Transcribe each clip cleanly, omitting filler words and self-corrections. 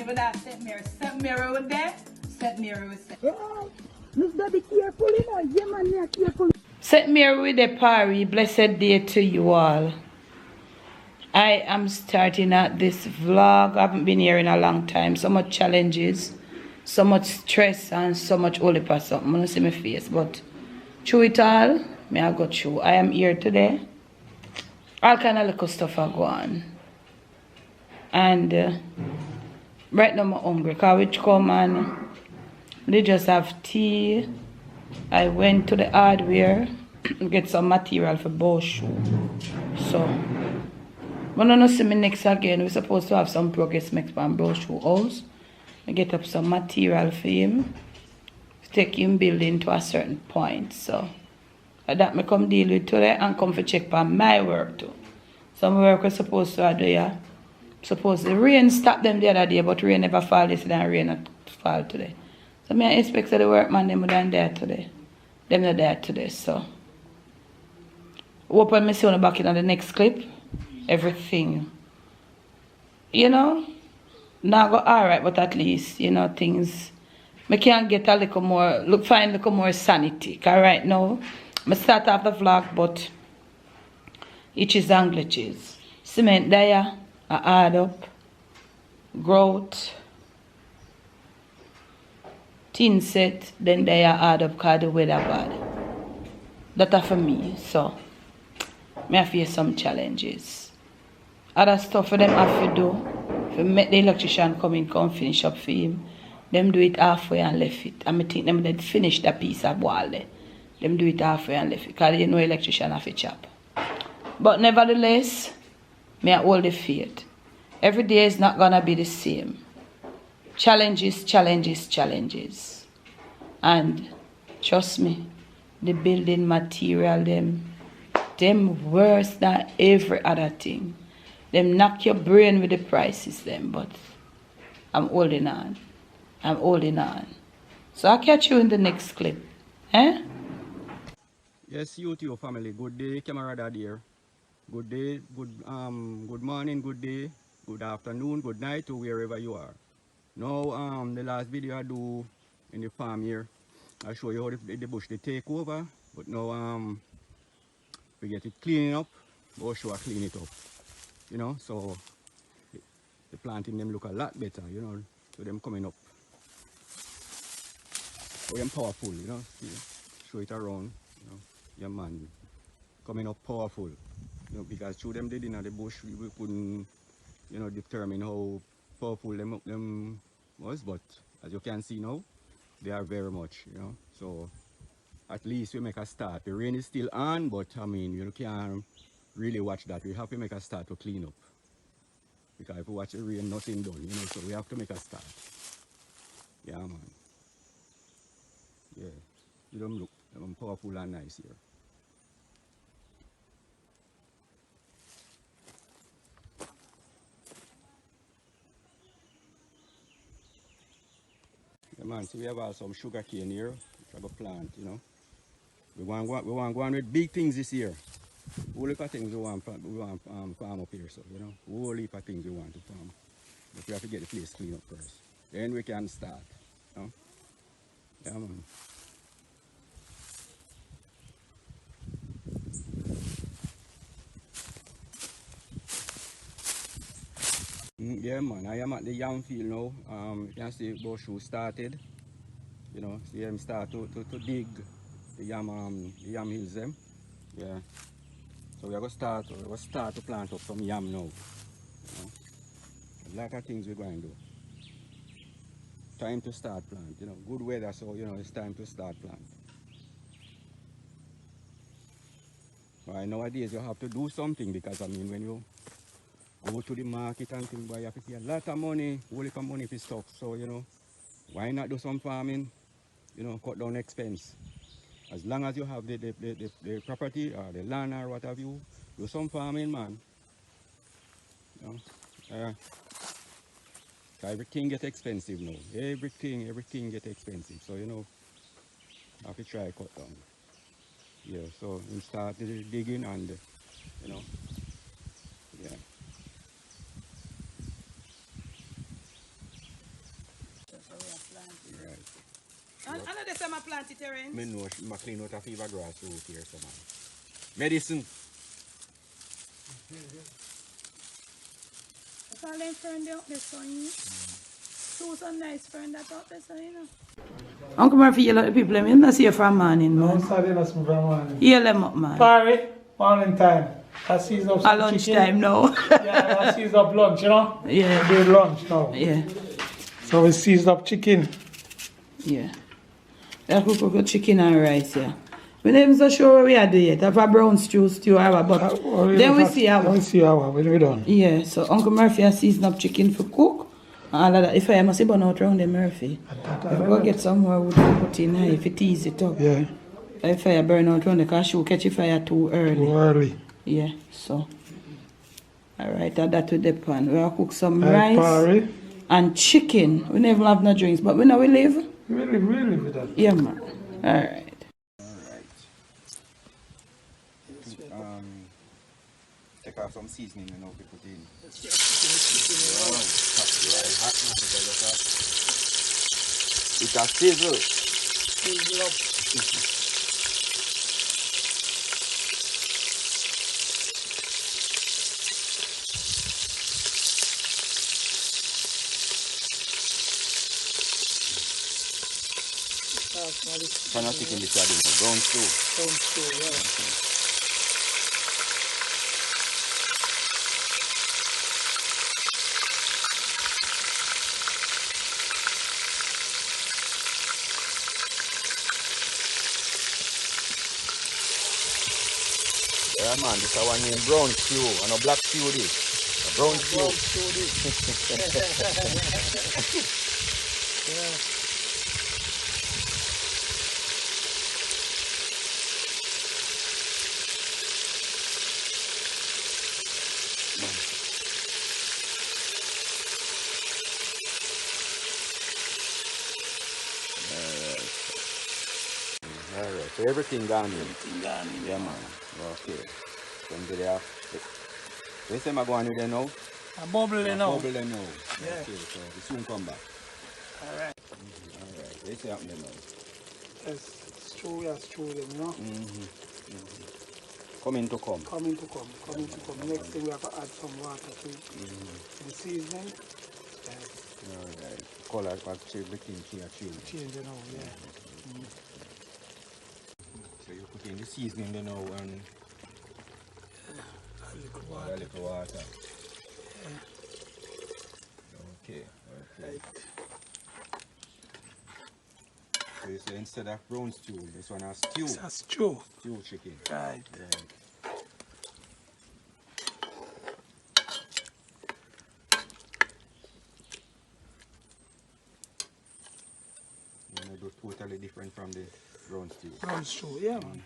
me with that St. Mary. St. Mary with them. St. Mary with St. Miss Daddy careful, you know. Yeah, man, yeah, careful. St. Mary with the party. Blessed day to you all. I am starting at this vlog. I haven't been here in a long time. So much challenges, so much stress, and so much holy for something. I'm gonna see my face, but through it all, may I go through. I am here today. All kind of little stuff are going. And right now I'm hungry. Cause which come and they just have tea. I went to the hardware get some material for bow shoe. So when I see me next again, we're supposed to have some progress next from bow shoe house. I get up some material for him to take him building to a certain point. So that me come deal with today and come for check for my work too. Some work was supposed to do, yeah. Suppose the rain stopped them the other day, but rain never fall yesterday and rain not fall today. So I expect the workman them down there today. Them not there today, so. Hope I see you back in the next clip. Everything. You know, not go alright, but at least, you know, things. I can get a little more, find a little more sanity. Because right now, I start off the vlog, but itches and glitches. Cement there, I add up. Growth. Tin set, then there add up because the weather bad. That's for me, so I face some challenges. Other stuff for them have to do. If make the electrician come finish up for him, them do it halfway and left it. And I think them did finish that piece of wall there. Them do it halfway and left it. Because you know electrician have to chop. But nevertheless, I hold the faith. Every day is not gonna be the same. Challenges, challenges, challenges. And trust me, the building material, them worse than every other thing. Them knock your brain with the prices them, but I'm holding on. I'm holding on. So I'll catch you in the next clip. Eh? Yes, you too, family. Good day, camaraderie dear. Good day, good morning, good day, good afternoon, good night to wherever you are. Now, the last video I do in the farm here, I show you how the bush they take over. But now, we get it cleaning up. Go show I clean it up. You know, so the planting them look a lot better. You know, so them coming up. So them powerful. You know, see, show it around. You know, yeah man, coming up powerful. You know, because through them did in the bush, we couldn't, you know, determine how powerful them was, but as you can see now, they are very much, you know. So at least we make a start. The rain is still on, but I mean, you can't really watch that. We have to make a start to clean up. Because if we watch the rain, nothing done, you know, so we have to make a start. Yeah, man. Yeah, you don't look powerful and nice here. Yeah, man, so we have some sugar cane here, which I go plant, you know. We want to go on with big things this year. Whole heap of things we want farm up here, so you know, whole heap of things we want to farm. But we have to get the place clean up first. Then we can start. You know? Yeah, man. Yeah, man. I am at the yam field now. You can see Boshu started. You know, see him start to dig the yam hills them. Yeah. So we are gonna start to plant up some yam now. You know? A lot of things we're going to do. Time to start plant, you know, good weather, so you know it's time to start plant. Right, nowadays you have to do something because I mean when you go to the market and things, you have to pay a lot of money, whole heap of money for stuff. So you know, why not do some farming? You know, cut down expense. As long as you have the property or the land or what have you, do some farming, man. You know, everything get expensive now. Everything get expensive. So you know, I have to try cut down. Yeah, so we start digging and you know, yeah. And another time I plant it, Terence. Me know I clean out a fever grass root here, so man. Medicine. That's all them friend out there, so you know. Two some nice friend that out there, so you know. Uncle Murphy, you let the people, I'm not see you from morning, man. I'm sorry, that's from morning. Heal them up, man. Parry, morning time. I season up some At lunchtime chicken. now. Yeah, I season up lunch, you know? Yeah. We do lunch now. Yeah. So we season up chicken. Yeah. I cook chicken and rice, yeah. We're not even so sure what we are doing yet. I have a brown stew, but then we see how. We see how when we're done. Yeah, so Uncle Murphy has seasoned up chicken for cook. And all of that. If I must see burn out around the Murphy. If we go get some more wood to put in here, if it ease it up. Yeah. If I burn out around the car, she will catch the fire too early. Too early. Yeah, so. Alright, add that to the pan. We'll cook some rice Parry. and chicken. We never have no drinks, but we know we live. We live with that. Yeah, man. Alright. Take off some seasoning and now we put in. It a sizzle. Sizzle up. Can I take in this side brown stew? Brown stew, yeah. Yeah man, this is one named brown stew and a black stew this. A brown stew. Yeah. Alright, so everything gone in. Everything gone in. Yeah man. Okay. Then do they have where's them going with them now? A bubble now. Bubble them now. Yeah. Okay, so we soon come back. Alright. Alright, what's happening now? Yes, stew, yes, stew them, you know? Coming to come. Coming to come. Next thing we have to add some water to it. To the seasoning. Alright. Color everything change. Change it now, yeah. So you put in the seasoning then now and A little water. Okay. So you say instead of brown stew, this one has stew. It's a stew. Stew chicken. Right. You know, do totally different from the brown stew. Brown stew, yeah man.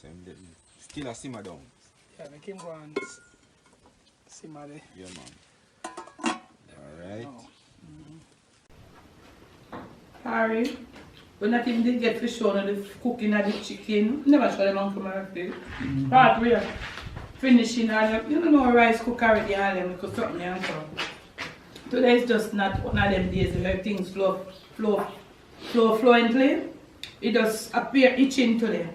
So still a simmer down. Yeah, make him go and simmer there. Yeah man. Alright. Harry, we not even did get fish on the cooking of the chicken. Never show them Uncle Murphy. Part we are finishing all you know rice cook already all them because something and so. Today is just not one of them days where things flow fluently. It just appear itching today.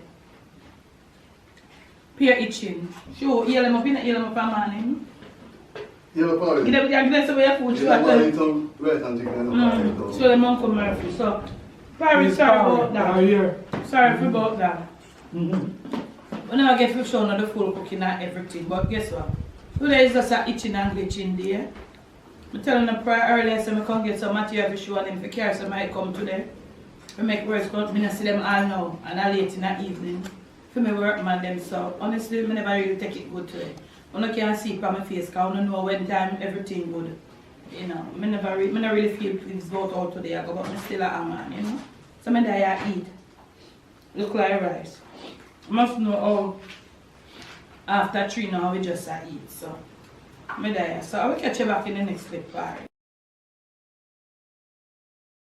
Appear itching. Sure, heal them up in the morning. Yeah, probably. Give them the aggressive way of food. Show them Uncle Murphy. So, Parry, sorry about that. Sorry about that. We never get fish on the full cooking and everything, but guess what? Today is just a itching and glitching day. I tell them earlier so I can get some material fish on them for carry so I come today. I make words come, I see them all now and all late in the evening. For me work man them so honestly I never really take it good today. I can't see it on my face because I know when time everything good. You know, I not really feel pleased about all today, I go, but I still a man, you know. So I die eat. Look like rice. I must know how after 3 now we just eat. So I die. So I will catch you back in the next clip. Bye.